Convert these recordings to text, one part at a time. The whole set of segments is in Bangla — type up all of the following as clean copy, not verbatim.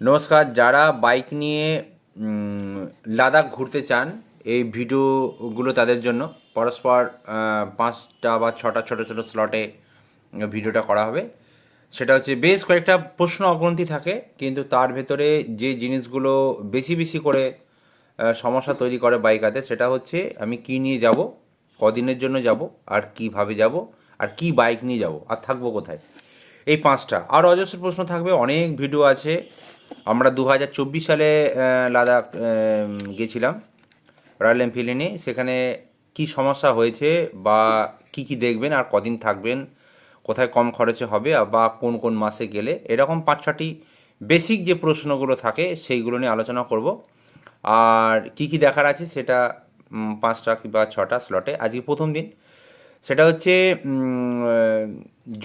নমস্কার। যারা বাইক নিয়ে লাদাখ ঘুরতে চান, এই ভিডিওগুলো তাদের জন্য। পরস্পর 5টা বা 6টা ছোটো ছোটো স্লটে ভিডিওটা করা হবে। সেটা হচ্ছে, বেশ কয়েকটা প্রশ্ন অগ্রন্থি থাকে, কিন্তু তার ভেতরে যে জিনিসগুলো বেশি বেশি করে সমস্যা তৈরি করে বাইকাতে, সেটা হচ্ছে আমি কি নিয়ে যাব, কদিনের জন্য যাব, আর কিভাবে যাব, আর কি বাইক নিয়ে যাব, আর থাকবো কোথায়। এই 5টা আর অজস্র প্রশ্ন থাকবে। অনেক ভিডিও আছে। আমরা 2024 সালে লাদাখ গেছিলাম রয়্যাল এনফিল্ড নিয়ে। সেখানে কি সমস্যা হয়েছে, বা কি কি দেখবেন, আর কদিন থাকবেন, কোথায় কম খরচে হবে, বা কোন কোন মাসে গেলে, এরকম 5-6টি বেসিক যে প্রশ্নগুলো থাকে সেইগুলো নিয়ে আলোচনা করব। আর কি কি দেখার আছে সেটা 5টা কিংবা 6টা স্লটে। আজকে প্রথম দিন। সেটা হচ্ছে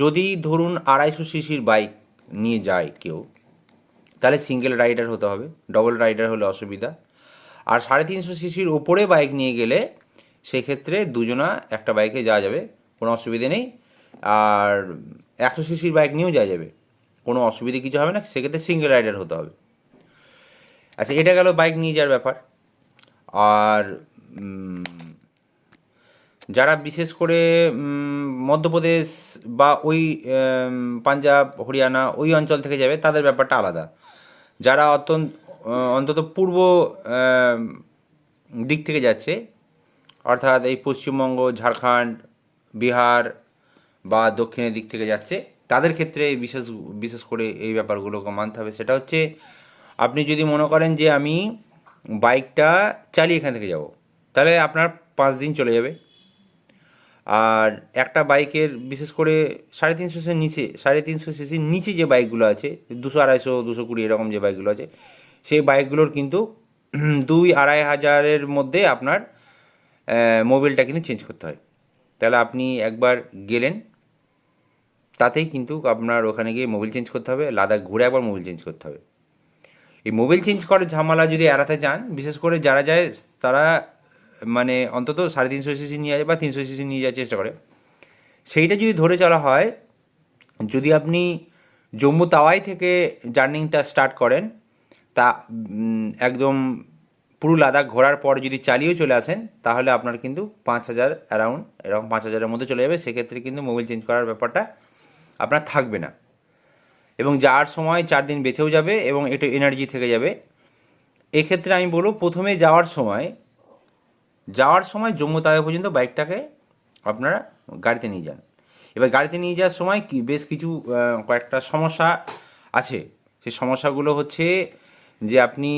যদি ধরুন 250 সিসির বাইক নিয়ে যায় কেউ, তাহলে সিঙ্গেল রাইডার হতে হবে। ডবল রাইডার হলে অসুবিধা। আর 350 সিসির ওপরে বাইক নিয়ে গেলে সেক্ষেত্রে দুজনা একটা বাইকে যাওয়া যাবে, কোনো অসুবিধে নেই। আর 100 সিসির বাইক নিয়েও যাওয়া যাবে, কোনো অসুবিধে কিছু হবে না। সেক্ষেত্রে সিঙ্গেল রাইডার হতে হবে। আচ্ছা, এটা গেল বাইক নিয়ে যাওয়ার ব্যাপার। আর যারা বিশেষ করে মধ্যপ্রদেশ বা ওই পাঞ্জাব হরিয়ানা ওই অঞ্চল থেকে যাবে, তাদের ব্যাপারটা আলাদা। যারা অন্তত পূর্ব আম, দিক থেকে যাচ্ছে, অর্থাৎ এই পশ্চিমবঙ্গ, ঝাড়খণ্ড, বিহার বা দক্ষিণের দিক থেকে যাচ্ছে, তাদের ক্ষেত্রে এই বিশেষ বিশেষ করে এই ব্যাপারগুলোকে মানতে হবে। সেটা হচ্ছে, আপনি যদি মনে করেন যে আমি বাইকটা চালিয়ে এখান থেকে যাব, তাহলে আপনার 5 দিন চলে যাবে। আর একটা বাইকের বিশেষ করে 350 সিসির নিচে যে বাইকগুলো আছে, 200, 250, 220 এরকম যে বাইকগুলো আছে, সেই বাইকগুলোর কিন্তু 2-2.5 হাজারের মধ্যে আপনার মোবিলটা কিন্তু চেঞ্জ করতে হয়। তাহলে আপনি একবার গেলেন, তাতেই কিন্তু আপনার ওখানে গিয়ে মোবিল চেঞ্জ করতে হবে, লাদাখ ঘুরে একবার মোবিল চেঞ্জ করতে হবে। এই মোবিল চেঞ্জ করার ঝামেলা যদি এড়াতে চান, বিশেষ করে যারা যায় তারা মানে অন্তত 350 সিসি নিয়ে যায় বা 300 সিসি নিয়ে যাওয়ার চেষ্টা করে। সেইটা যদি ধরে চলা হয়, যদি আপনি জম্মু তাওয়াই থেকে জার্নিটা স্টার্ট করেন, তা একদম পুরো লাদাখ ঘোরার পর যদি চালিয়েও চলে আসেন, তাহলে আপনার কিন্তু 5,000 অ্যারাউন্ড, এরকম 5,000-এর মধ্যে চলে যাবে। সেক্ষেত্রে কিন্তু মোবিল চেঞ্জ করার ব্যাপারটা আপনার থাকবে না, এবং যাওয়ার সময় 4 দিন বেঁচেও যাবে এবং একটু এনার্জি থেকে যাবে। এক্ষেত্রে আমি বলবো, প্রথমে যাওয়ার সময় জম্মু তাওয়া পর্যন্ত বাইকটাকে আপনারা গাড়িতে নিয়ে যান। এবার গাড়িতে নিয়ে যাওয়ার সময় বেশ কিছু কয়েকটা সমস্যা আছে। সেই সমস্যাগুলো হচ্ছে যে, আপনি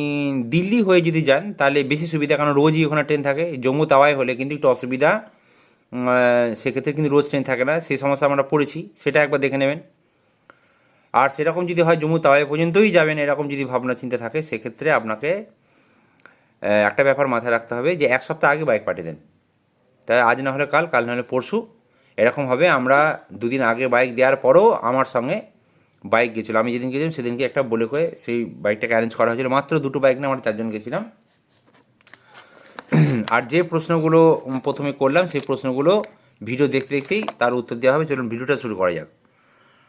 দিল্লি হয়ে যদি যান তাহলে বেশি সুবিধা, কারণ রোজই ওখানে ট্রেন থাকে। জম্মু তাওয়ায় হলে কিন্তু একটু অসুবিধা। সেক্ষেত্রে কিন্তু রোজ ট্রেন থাকে না, সেই সমস্যা আমরা পড়েছি, সেটা একবার দেখে নেবেন। আর সেরকম যদি হয় জম্মু তাওয়াই পর্যন্তই যাবেন, এরকম যদি ভাবনা চিন্তা থাকে, সেক্ষেত্রে আপনাকে একটা ব্যাপার মাথায় রাখতে হবে, যে 1 সপ্তাহ আগে বাইক পাঠিয়ে দেন। তাই আজ না হলে কাল, কাল না হলে পরশু, এরকমভাবে আমরা 2 দিন আগে বাইক দেওয়ার পরও আমার সঙ্গে বাইক গেছিলো। আমি যেদিন গেছিলাম সেদিনকে একটা বলে করে সেই বাইকটাকে অ্যারেঞ্জ করা হয়েছিল। মাত্র 2টো বাইক না, আমরা 4 জন গেছিলাম। আর যে প্রশ্নগুলো প্রথমে করলাম, সেই প্রশ্নগুলো ভিডিও দেখতে দেখতেই তার উত্তর দেওয়া হবে। চলুন ভিডিওটা শুরু করা যাক।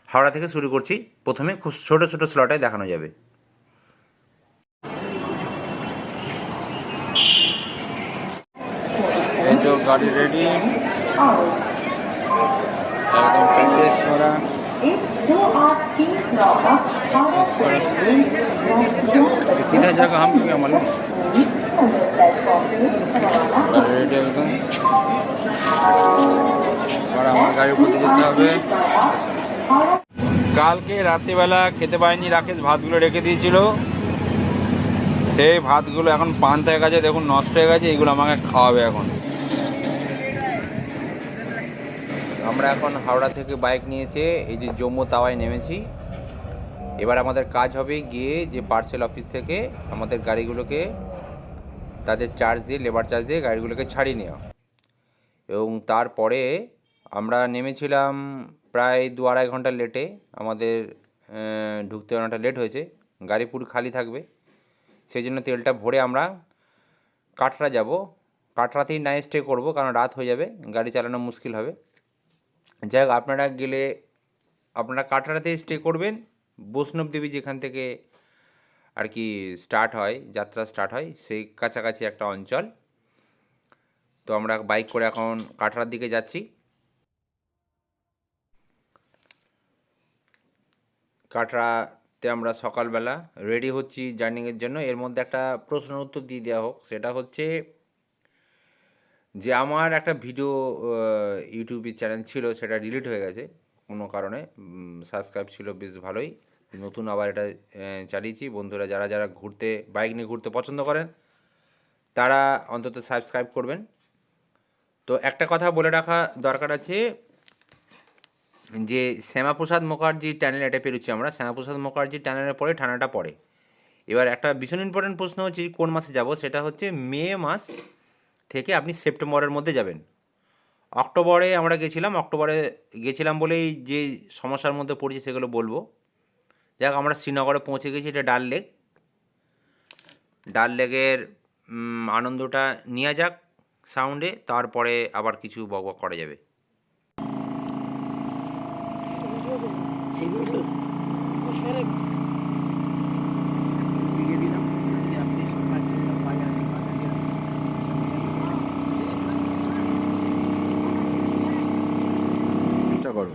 হাওড়া থেকে শুরু করছি। প্রথমে খুব ছোটো ছোটো স্লটে দেখানো যাবে। এই তো গাড়ি রেডি, একদম প্র্যাকটিস করা। किधर जगह हम क्या मालूम, রেডি একদম। এবার আমার গাড়ির উপরে যেতে হবে। কালকে রাত্রিবেলা খেতে পারিনি, রাকেশ ভাতগুলো রেখে দিয়েছিল। সেই ভাতগুলো এখন পান্তা হয়ে গেছে, দেখুন নষ্ট হয়ে গেছে। এইগুলো আমাকে খাওয়াবে এখন। আমরা এখন হাওড়া থেকে বাইক নিয়ে এসে এই যে জম্মু তাওয়ায় নেমেছি। এবার আমাদের কাজ হবে গিয়ে যে পার্সেল অফিস থেকে আমাদের গাড়িগুলোকে তাদের চার্জ দিয়ে, লেবার চার্জ দিয়ে গাড়িগুলোকে ছাড়িয়ে নেওয়া। এবং তারপরে আমরা নেমেছিলাম প্রায় 2-2.5 ঘন্টা লেটে। আমাদের ঢুকতে অনেকটা লেট হয়েছে, গাড়ি পুরো খালি থাকবে। সেই জন্য তেলটা ভরে আমরা কাটরা যাব। কাটরাতেই নাইট স্টে করবো, কারণ রাত হয়ে যাবে, গাড়ি চালানো মুশকিল হবে। যাই হোক, আপনারা গেলে আপনারা কাটরাতেই স্টে করবেন। বৈষ্ণব দেবী যেখান থেকে আর কি স্টার্ট হয়, যাত্রা স্টার্ট হয়, সেই কাছাকাছি একটা অঞ্চল। তো আমরা বাইক করে এখন কাটরার দিকে যাচ্ছি। কাটরাতে আমরা সকালবেলা রেডি হচ্ছি জার্নিংয়ের জন্য। এর মধ্যে একটা প্রশ্নের উত্তর দিয়ে দেওয়া হোক, সেটা হচ্ছে যে আমার একটা ভিডিও ইউটিউবে চ্যানেল ছিল, সেটা ডিলিট হয়ে গেছে কোনো কারণে। সাবস্ক্রাইব ছিল বেশ ভালোই, নতুন আবার এটা চালিয়েছি। বন্ধুরা যারা যারা বাইক নিয়ে ঘুরতে পছন্দ করেন তারা অন্তত সাবস্ক্রাইব করবেন। তো একটা কথা বলে রাখা দরকার আছে যে শ্যামাপ্রসাদ মুখার্জির চ্যানেল এটা পেরোচ্ছি আমরা, শ্যামাপ্রসাদ মুখার্জির চ্যানেলের পরে ঠান্ডাটা পড়ে। এবার একটা ভীষণ ইম্পর্টেন্ট প্রশ্ন হচ্ছে কোন মাসে যাব, সেটা হচ্ছে মে মাস থেকে আপনি সেপ্টেম্বরের মধ্যে যাবেন। অক্টোবরে আমরা গেছিলাম, অক্টোবরে গেছিলাম বলেই যে সমস্যার মধ্যে পড়েছি সেগুলো বলবো। যাক, আমরা শ্রীনগরে পৌঁছে গেছি, এটা ডাল লেক। ডাল লেকের আনন্দটা নেওয়া যাক সাউন্ডে, তারপরে আবার কিছু বকবক করা যাবে। করো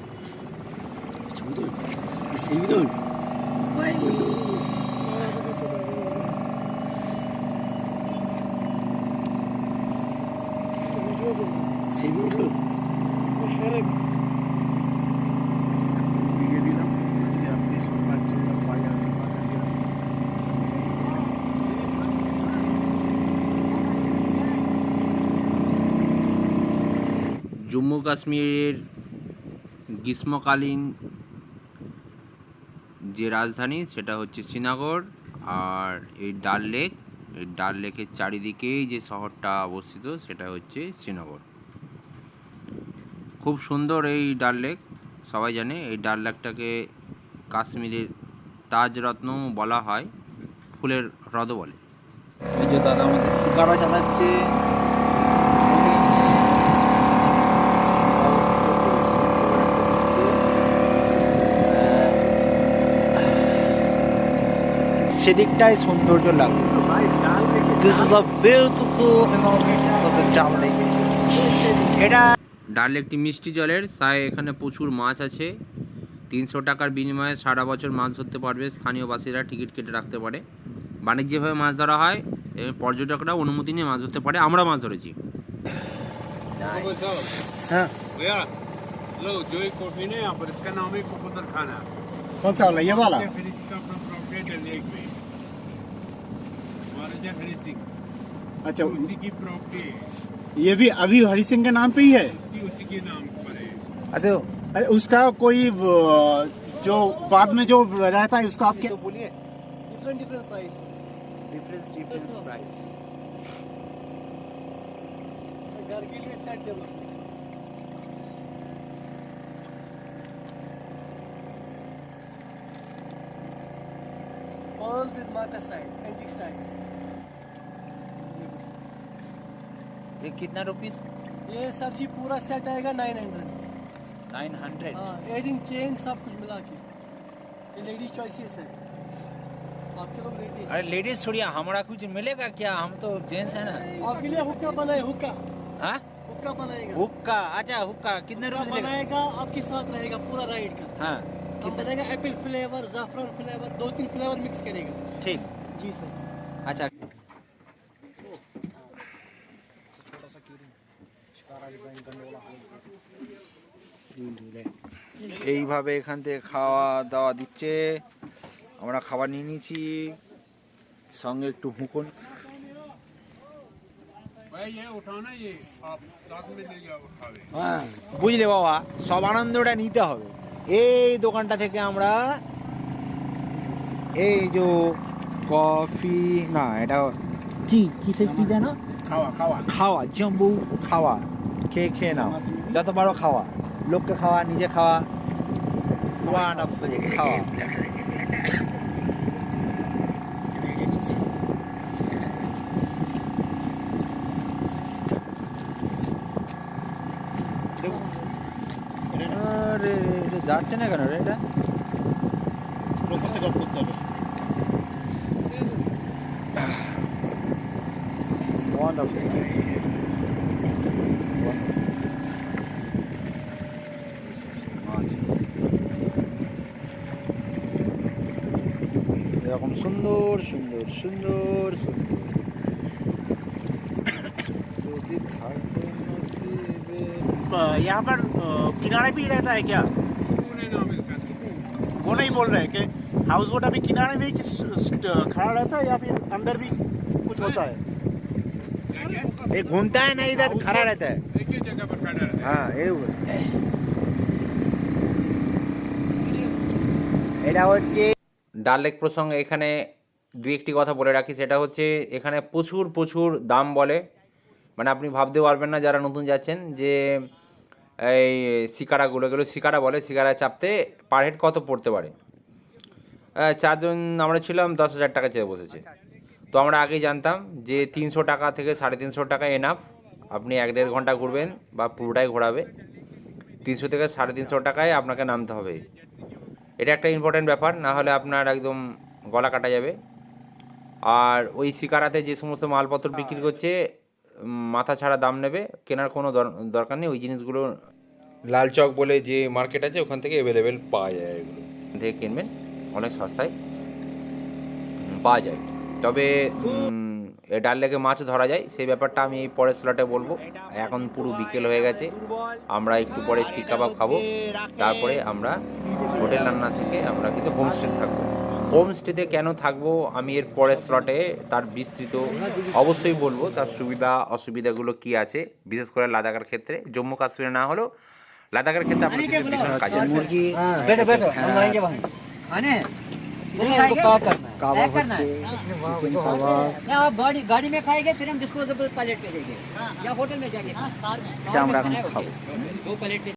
জম্মু কাশ্মীরের গ্রীষ্মকালীন যে রাজধানী সেটা হচ্ছে শ্রীনগর। আর এই ডাল লেকের চারিদিকেই যে শহরটা অবস্থিত সেটা হচ্ছে শ্রীনগর। খুব সুন্দর এই ডাল লেক, সবাই জানে। এই ডাল লেকটাকে কাশ্মীরের তাজরত্ন বলা হয়, ফুলের হ্রদও বলে। এই যে দাদা আমাদের শিকারা চালাচ্ছে। সেদিকটাই সৌন্দর্য লাগবে। This is a beautiful environment of the Dal Lake. এটা ডাল লেকটি মিষ্টি জলের, তাই এখানে প্রচুর মাছ আছে। 300 টাকার বিনিময়ে সারা বছর মাছ ধরতে পারবে। স্থানীয় বাসীরা টিকিট কেটে রাখতে পারে। বাণিজ্যিকভাবে মাছ ধরা হয়, পর্যটকরা অনুমতি নিয়ে মাছ ধরতে পারে। আমরা মাছ ধরেছি। हाँ लो जो एक कॉफी ने यहाँ पर, इसका नाम है कबूतर खाना। कौन सा वाला, ये वाला? फिनिश का अपना प्रॉपर्टी है लेक में, महाराजा हरि सिंह, अच्छा, उसी की प्रॉपर्टी है। ये भी अभी हरि सिंह के नाम पे ही है? उसी के नाम पर है। अच्छा, अरे उसका कोई जो बाद में जो रहता है उसका आप क्या बोलिए। different price. Difference price. Gargil में set दे बस. All with marker side, antique style. ये कितना रुपीस? ये सर जी पूरा सेट आएगा 900. 900। हाँ, एयरिंग चेन सब कुछ मिला के. ये लेडी चॉइसेस है. आपके लोग लेडीज. अरे लेडीज छोड़िए, हमारा कुछ मिलेगा क्या? हम तो जेंट्स है ना। आपके लिए हुक्का बनाए हुक्का. हाँ, हुक्का बनाएगा. हुक्का। अच्छा, हुक्का कितने हुक्का रुपए लेगा? बनाएगा आपके साथ रहेगा पूरा राइड का. हाँ, हम बनाएगा एप्पल फ्लेवर, जाफरान फ्लेवर, 2-3 फ्लेवर मिक्स करेगा. ठीक। जी सर. अच्छा, এইভাবে এখান থেকে খাওয়া দাওয়া দিচ্ছে। আমরা খাবার নিয়ে নিয়েছি, সঙ্গে একটু হুঁকন। भाई ये उठाना, ये आप साथ में ले जाओ खावे। হ্যাঁ, বুঝলে বাবা, সব আনন্দটা নিতে হবে। এই দোকানটা থেকে আমরা এই যে কফি, না এটা কি কিসের কি জানো, খাওয়া জম্বু খাওয়া, খেয়ে নাও যত পারো খাওয়া, লোককে খাওয়া, নিজে খাওয়া, খাওয়া। আরে এটা যাচ্ছে না কেন রে? এটা লোক করতে গপ করতে হবে। এরকম সুন্দর সুন্দর সুন্দর সুন্দর যদি থাকে নসিবে। यहाँ पर किनारे भी रहता है क्या? सुकून है ना मिलता है, सुकून। वो नहीं बोल रहे कि हाउस बोट अभी किनारे में ही खड़ा रहता है या फिर अंदर भी कुछ होता है? क्या क्या? ये घूमता है ना इधर खड़ा रहता है। एक ही जगह पर खड़ा रहता है। হ্যাঁ এটা হচ্ছে ডাল লেক প্রসঙ্গে এখানে দু একটি কথা বলে রাখি, সেটা হচ্ছে এখানে প্রচুর প্রচুর দাম বলে, মানে আপনি ভাবতে পারবেন না যারা নতুন যাচ্ছেন যে এই শিকারাগুলো, এগুলো শিকারা বলে, শিকারা চাপতে পার হেড কত পড়তে পারে। চারজন আমরা ছিলাম, 10,000 টাকা চেয়ে বসেছে। তো আমরা আগেই জানতাম যে 300 টাকা থেকে 350 টাকা এনাফ, আপনি 1-1.5 ঘন্টা ঘুরবেন বা পুরোটাই ঘোরাবে, 300 থেকে 350 টাকায় আপনাকে নামতে হবে। এটা একটা ইম্পর্ট্যান্ট ব্যাপার, না হলে আপনার একদম গলা কাটা যাবে। আর ওই শিকারাতে যে সমস্ত মালপত্র বিক্রি করছে মাথা ছাড়া দাম নেবে, কেনার কোনো দরকার নেই। ওই জিনিসগুলো লাল চক বলে যে মার্কেট আছে ওখান থেকে অ্যাভেলেবেল পাওয়া যায়, এগুলো ওখান থেকে কিনবেন, অনেক সস্তায় পাওয়া যায়। তবে ডাল লেকে মাছ ধরা যায় সেই ব্যাপারটা আমি এই পরের স্লটে বলবো। এখন পুরো বিকেল হয়ে গেছে, আমরা একটু পরে শিক কাবাব খাবো, তারপরে আমরা হোটেল রান্না থেকে আমরা কিন্তু হোমস্টে থাকবো। হোমস্টেতে কেন থাকবো আমি এর পরের স্লটে তার বিস্তৃত অবশ্যই বলবো, তার সুবিধা অসুবিধাগুলো কি আছে, বিশেষ করে লাদাখের ক্ষেত্রে। জম্মু কাশ্মীরে না হলেও লাদাখের ক্ষেত্রে আপনার কিছু different কাজ আছে। মুরগি बैठो बैठो हम लाएंगे वहीं खाने नहीं हमको पैक करना है কাবাব पैक करना হচ্ছে है চিকেন কাবাব। या आप गाड़ी में खाएंगे फिर हम डिस्पोजेबल प्लेट पे देंगे या होटल में जाके এটা আমরা এখন খাবো। 2 प्लेट पे